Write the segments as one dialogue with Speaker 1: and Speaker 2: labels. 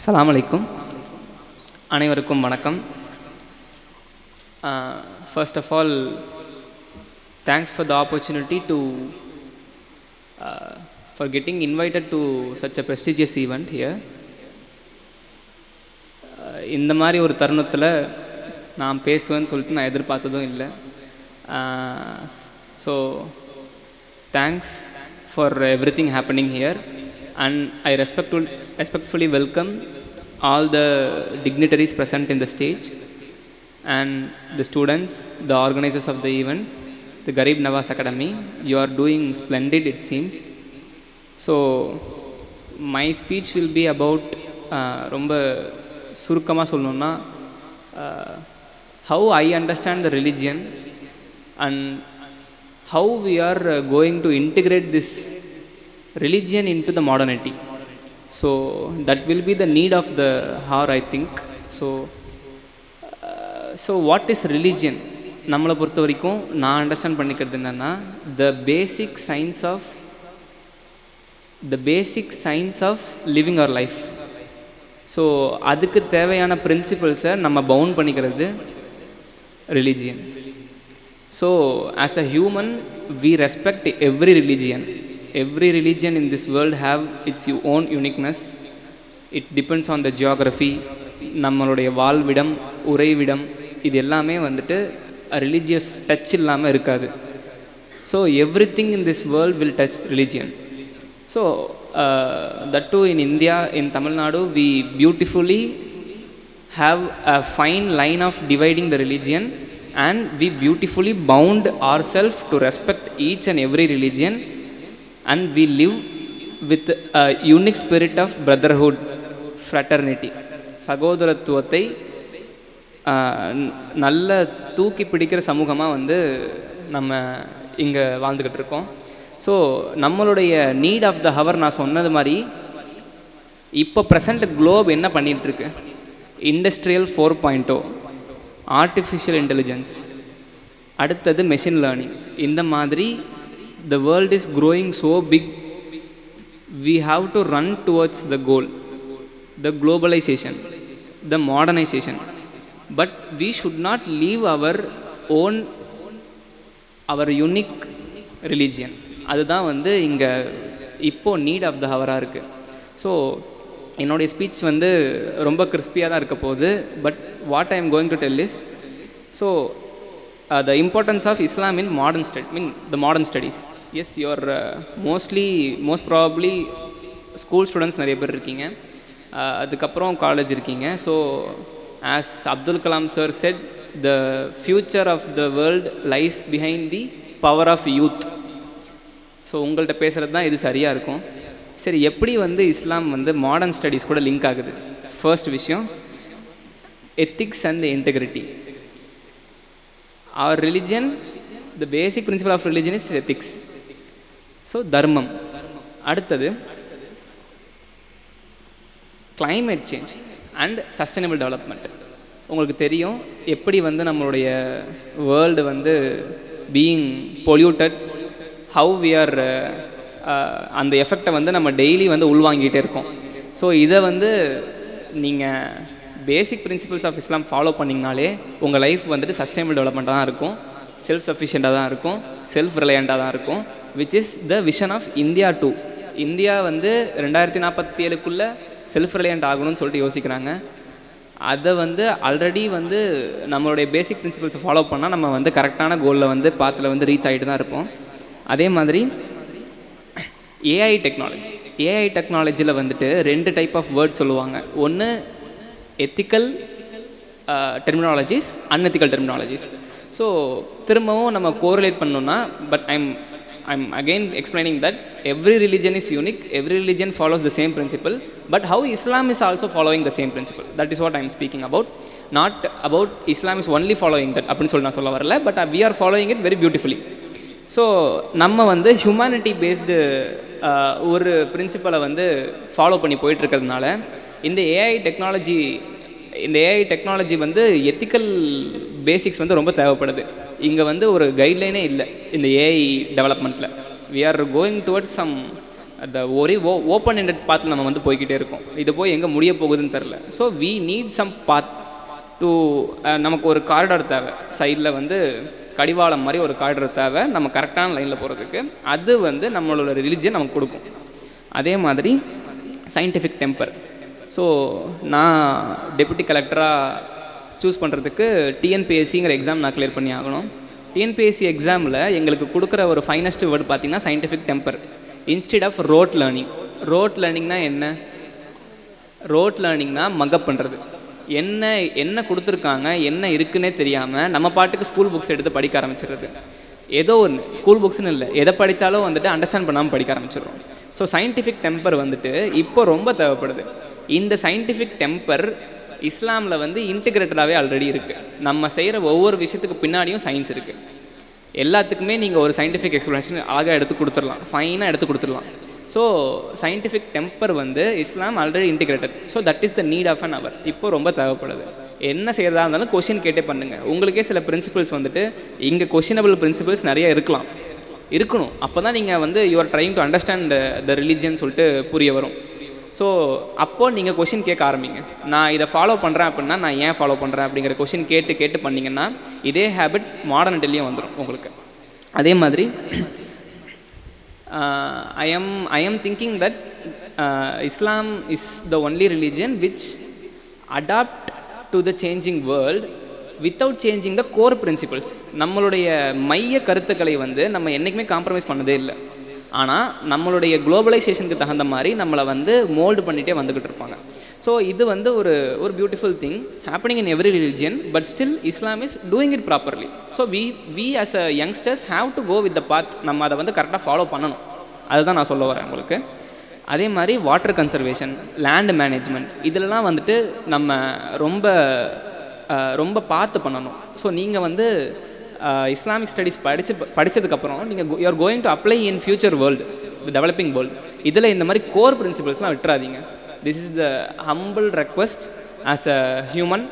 Speaker 1: அஸ்ஸலாமு அலைக்கும். அனைவருக்கும் வணக்கம். First of all, thanks for the opportunity for getting invited to such a prestigious event here. இந்த மாதிரி ஒரு தருணத்தில் நான் பேசுவேன்னு சொல்லிட்டு நான் எதிர்பார்த்ததும் இல்லை. So thanks for everything happening here and I respectfully welcome all the dignitaries present in the stage and the students, the organizers of the event, the Garib Nawaz Academy. You are doing splendid, it seems. So my speech will be about ரொம்ப சுருக்கமாக சொல்லணுன்னா how I understand the religion and how we are going to integrate this religion into the modernity. So that will be the need of the hour, I think. So what is religion? நம்மளை பொறுத்த வரைக்கும் நான் understand பண்ணிக்கிறது என்னென்னா the basic science of living our life. So அதுக்கு தேவையான பிரின்சிபல்ஸை நம்ம bound பண்ணிக்கிறது religion. So as a human we respect every religion. Every religion in this world have its own uniqueness. It depends on the geography. நம்மளுடைய வாழ்விடம், உறைவிடம், இது எல்லாமே வந்துட்டு religious touch இல்லாமல் இருக்காது. So everything in this world will touch religion. So that too in India, in Tamil Nadu, we beautifully have a fine line of dividing the religion and we beautifully bound ourselves to respect each and every religion. And we live with a unique spirit of brotherhood, fraternity. சகோதரத்துவத்தை நல்ல தூக்கி பிடிக்கிற சமூகமாக வந்து நம்ம இங்கே வாழ்ந்துக்கிட்டு இருக்கோம். ஸோ நம்மளுடைய நீட் ஆஃப் த ஹவர், நான் சொன்னது மாதிரி இப்போ ப்ரெசண்ட் குளோப் என்ன பண்ணிகிட்ருக்கு, இண்டஸ்ட்ரியல் 4.0, ஆர்டிஃபிஷியல் இன்டெலிஜென்ஸ், அடுத்தது மெஷின் லேர்னிங். இந்த மாதிரி the world is growing so big, we have to run towards the goal, the globalization, the modernization. But we should not leave our unique religion. அதுதான் வந்து இங்கே இப்போது need of the ஹவராக இருக்குது. So என்னுடைய speech வந்து ரொம்ப கிறிஸ்பியாக தான் இருக்க போகுது. But what I am going to tell is, so the importance of Islam in the modern studies. Yes, you are most probably school students நிறைய பேர் இருக்கீங்க, அதுக்கப்புறம் காலேஜ் இருக்கீங்க. So as Abdul Kalam sir said, the future of the world lies behind the power of youth. So உங்கள்கிட்ட பேசுகிறது தான் இது சரியாக இருக்கும். சரி, எப்படி வந்து இஸ்லாம் வந்து மாடர்ன் ஸ்டடீஸ் கூட லிங்க் ஆகுது? ஃபர்ஸ்ட் விஷயம், ethics and integrity. Our religion, the basic principle of religion is ethics. So dharmam. அடுத்தது climate change and sustainable development. உங்களுக்கு தெரியும் எப்படி வந்து நம்மளுடைய வேர்ல்டு வந்து being polluted, how we are, அந்த எஃபெக்டை வந்து நம்ம டெய்லி வந்து உள்வாங்கிட்டே இருக்கோம். ஸோ இதை வந்து நீங்கள் basic principles of Islam follow பண்ணிங்கனாலே உங்கள் லைஃப் வந்துட்டு சஸ்டைனபிள் டெவலப்மெண்ட்டாக தான் இருக்கும், செல்ஃப் சஃபிஷியண்ட்டாக தான் இருக்கும், செல்ஃப் ரிலையண்ட்டாக தான் இருக்கும், which is the vision of India too. India வந்து 2047 செல்ஃப் ரிலையண்ட் ஆகணும்னு சொல்லிட்டு யோசிக்கிறாங்க. அதை வந்து ஆல்ரெடி வந்து நம்மளுடைய பேசிக் பிரின்சிபல்ஸை ஃபாலோ பண்ணால் நம்ம வந்து கரெக்டான கோலில் வந்து பாத்தில் வந்து ரீச் ஆகிட்டு தான் இருப்போம். அதே மாதிரி ஏஐ டெக்னாலஜியில் வந்துட்டு 2 டைப் ஆஃப் வேர்ட் சொல்லுவாங்க. ஒன்று ethical terminologies, unethical terminologies. So திரும்பவும் நம்ம கோரிலேட் பண்ணோன்னா, but I'm again explaining that every religion is unique, every religion follows the same principle, but how Islam is also following the same principle, that is what I am speaking about. Not about Islam is only following that அப்படின்னு சொல்லி நான் சொல்ல வரல, but we are following it very beautifully. So நம்ம வந்து humanity based ஒரு பிரின்சிபலை வந்து follow பண்ணி போயிட்டுருக்கிறதுனால இந்த ஏஐ டெக்னாலஜி வந்து எத்திக்கல் பேசிக்ஸ் வந்து ரொம்ப தேவைப்படுது. இங்கே வந்து ஒரு கைட்லைனே இல்லை இந்த ஏஐ டெவலப்மெண்ட்டில். We are going towards some அந்த ஒரே ஓப்பன் எண்டட் பாத்தில் நம்ம வந்து போய்கிட்டே இருக்கோம். இது போய் எங்கே முடிய போகுதுன்னு தெரில. So we need some path to, நமக்கு ஒரு காரிடார் தேவை, சைடில் வந்து கடிவாளம் மாதிரி ஒரு காரிடார் தேவை நம்ம கரெக்டான லைனில் போகிறதுக்கு. அது வந்து நம்மளோட ரிலிஜன் நமக்கு கொடுக்கும். அதே மாதிரி சயின்டிஃபிக் டெம்பர். ஸோ நான் டெப்யூட்டி கலெக்டராக சூஸ் பண்ணுறதுக்கு டிஎன்பிஎஸ்சிங்கிற எக்ஸாம் நான் கிளியர் பண்ணி ஆகணும். டிஎன்பிஎஸ்சி எக்ஸாமில் எங்களுக்கு கொடுக்குற ஒரு ஃபைனஸ்ட் வேர்டு பார்த்திங்கன்னா scientific temper instead of rote learning. Rote லேர்னிங்னா என்ன? ரோட் லேர்னிங்னா மக்கப் பண்ணுறது. என்ன கொடுத்துருக்காங்க, என்ன இருக்குன்னே தெரியாமல் நம்ம பாட்டுக்கு ஸ்கூல் புக்ஸ் எடுத்து படிக்க ஆரம்பிச்சிடுறது. ஏதோ ஒன்று, ஸ்கூல் புக்ஸ்னு இல்லை, எதை படித்தாலும் வந்துட்டு அண்டர்ஸ்டாண்ட் பண்ணாமல் படிக்க ஆரம்பிச்சிடுறோம். ஸோ சயின்டிஃபிக் டெம்பர் வந்துட்டு இப்போ ரொம்ப தேவைப்படுது. இந்த சயின்டிஃபிக் டெம்பர் இஸ்லாமில் வந்து இன்டிகிரேட்டடாகவே ஆல்ரெடி இருக்குது. நம்ம செய்கிற ஒவ்வொரு விஷயத்துக்கு பின்னாடியும் சயின்ஸ் இருக்குது. எல்லாத்துக்குமே நீங்கள் ஒரு சயின்டிஃபிக் எக்ஸ்ப்ளனேஷன் அழகாக எடுத்து கொடுத்துடலாம், ஃபைனாக எடுத்து கொடுத்துடலாம். ஸோ சயின்டிஃபிக் டெம்பர் வந்து Islam already integrated. So that is the need of an hour. இப்போ ரொம்ப தேவைப்படுது. என்ன செய்கிறதா இருந்தாலும் கொஷின் கேட்டே பண்ணுங்கள். உங்களுக்கே சில பிரின்சிபிள்ஸ் வந்துட்டு இங்கே கொஷினபிள் பிரின்சிபிள்ஸ் நிறைய இருக்கணும். அப்போ தான் நீங்கள் வந்து you're trying to understand the religion சொல்லிட்டு புரிய வரும். ஸோ அப்போது நீங்கள் கொஷின் கேட்க ஆரம்பிங்க. நான் இதை ஃபாலோ பண்ணுறேன் அப்படின்னா நான் ஏன் ஃபாலோ பண்ணுறேன் அப்படிங்கிற கொஷின் கேட்டு பண்ணிங்கன்னா இதே ஹேபிட் மாடர்ன் டெல்லியும் வந்துடும் உங்களுக்கு. அதே மாதிரி I am thinking that Islam is the only religion which adapt to the changing world without changing the core principles. நம்மளுடைய மைய கருத்துக்களை வந்து நம்ம என்றைக்குமே காம்ப்ரமைஸ் பண்ணதே இல்லை. ஆனால் நம்மளுடைய குளோபலைசேஷனுக்கு தகுந்த மாதிரி நம்மளை வந்து மோல்டு பண்ணிகிட்டே வந்துக்கிட்டு இருப்பாங்க. ஸோ இது வந்து ஒரு beautiful thing happening in every religion, but still Islam is doing it properly. So we as a youngsters have to go with the path. நம்ம அதை வந்து கரெக்டாக ஃபாலோ பண்ணணும். அதுதான் நான் சொல்ல வரேன் உங்களுக்கு. அதே மாதிரி வாட்டர் கன்சர்வேஷன், லேண்ட் மேனேஜ்மெண்ட், இதிலலாம் வந்துட்டு நம்ம ரொம்ப பார்த்து பண்ணணும். ஸோ நீங்கள் வந்து இஸ்லாமிக் ஸ்டடீஸ் படித்ததுக்கப்புறம் நீங்கள் you are going to apply in future world, developing world. இதில் இந்த மாதிரி கோர் பிரின்சிபல்ஸ்லாம் விட்டுறாதீங்க. This is the humble request as a human,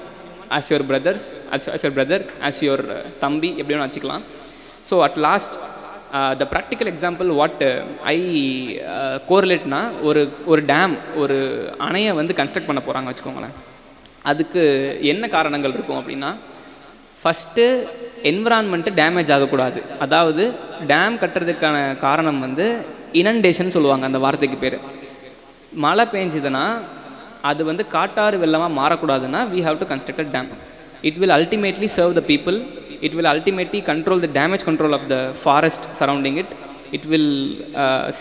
Speaker 1: as your brothers, as your brother, as your தம்பி, எப்படி வேணும் வச்சுக்கலாம். So at last the practical example what I கோரிலேட்னா, ஒரு டேம், ஒரு அணையை வந்து கன்ஸ்ட்ரக்ட் பண்ண போகிறாங்க வச்சுக்கோங்களேன். அதுக்கு என்ன காரணங்கள் இருக்கும் அப்படின்னா, ஃபஸ்ட்டு என்விரான்மெண்ட்டு டேமேஜ் ஆகக்கூடாது. அதாவது டேம் கட்டுறதுக்கான காரணம் வந்து இனண்டேஷன் சொல்லுவாங்க. அந்த வார்த்தைக்கு பேர். மழை பெஞ்சுதுன்னா அது வந்து காட்டாறு வெள்ளமாக மாறக்கூடாதுன்னா we have to construct a dam. It will ultimately serve the people. It will ultimately control the damage control of the forest surrounding it. It will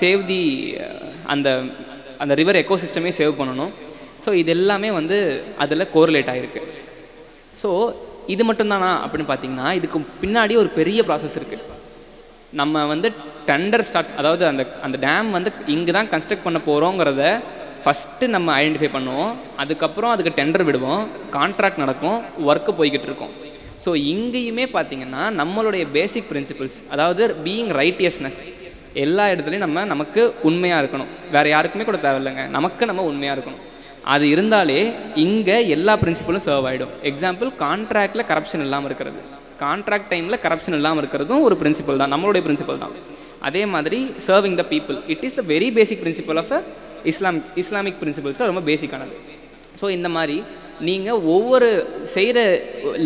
Speaker 1: save the அந்த ரிவர் எக்கோசிஸ்டமே சேவ் பண்ணணும். ஸோ இது எல்லாமே வந்து அதில் correlate ஆகிருக்கு. So இது மட்டும்தானா அப்படின்னு பார்த்தீங்கன்னா, இதுக்கு பின்னாடி ஒரு பெரிய ப்ராசஸ் இருக்குது. நம்ம வந்து டெண்டர் அதாவது அந்த டேம் வந்து இங்கே தான் கன்ஸ்ட்ரக்ட் பண்ண போகிறோங்கிறத ஃபஸ்ட்டு நம்ம ஐடென்டிஃபை பண்ணுவோம். அதுக்கப்புறம் அதுக்கு டெண்டர் விடுவோம், கான்ட்ராக்ட் நடக்கும், ஒர்க்கு போய்கிட்டு இருக்கோம். ஸோ இங்கேயுமே பார்த்திங்கன்னா நம்மளுடைய பேசிக் பிரின்சிபிள்ஸ், அதாவது பீயிங் ரைட்டியஸ்னஸ், எல்லா இடத்துலையும் நமக்கு உண்மையாக இருக்கணும். வேறு யாருக்குமே கூட தேவையில்லைங்க, நமக்கு நம்ம உண்மையாக இருக்கணும். அது இருந்தாலே இங்கே எல்லா பிரின்சிபலும் சர்வ் ஆகிடும். எக்ஸாம்பிள், கான்ட்ராக்டில் கரப்ஷன் இல்லாமல் இருக்கிறது, கான்ட்ராக்ட் டைமில் கரப்ஷன் இல்லாமல் இருக்கிறதும் ஒரு பிரின்சிபல் தான், நம்மளுடைய பிரின்சிபல் தான். அதே மாதிரி serving the people, it is the very basic principle of Islamic பிரின்சிபல்ஸில் ரொம்ப பேசிக்கானது. ஸோ இந்த மாதிரி நீங்கள் ஒவ்வொரு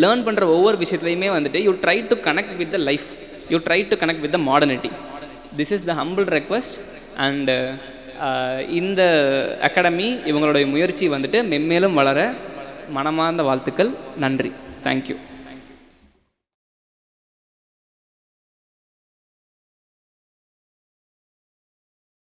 Speaker 1: லேர்ன் பண்ணுற ஒவ்வொரு விஷயத்துலையுமே வந்துட்டு you try to connect with the life, you try to connect with the modernity. This is the humble request. And இந்த அகாடமி இவங்களுடைய முயற்சி வந்துட்டு மென்மேலும் வளர மனமார்ந்த வாழ்த்துக்கள். நன்றி. தேங்க்யூ.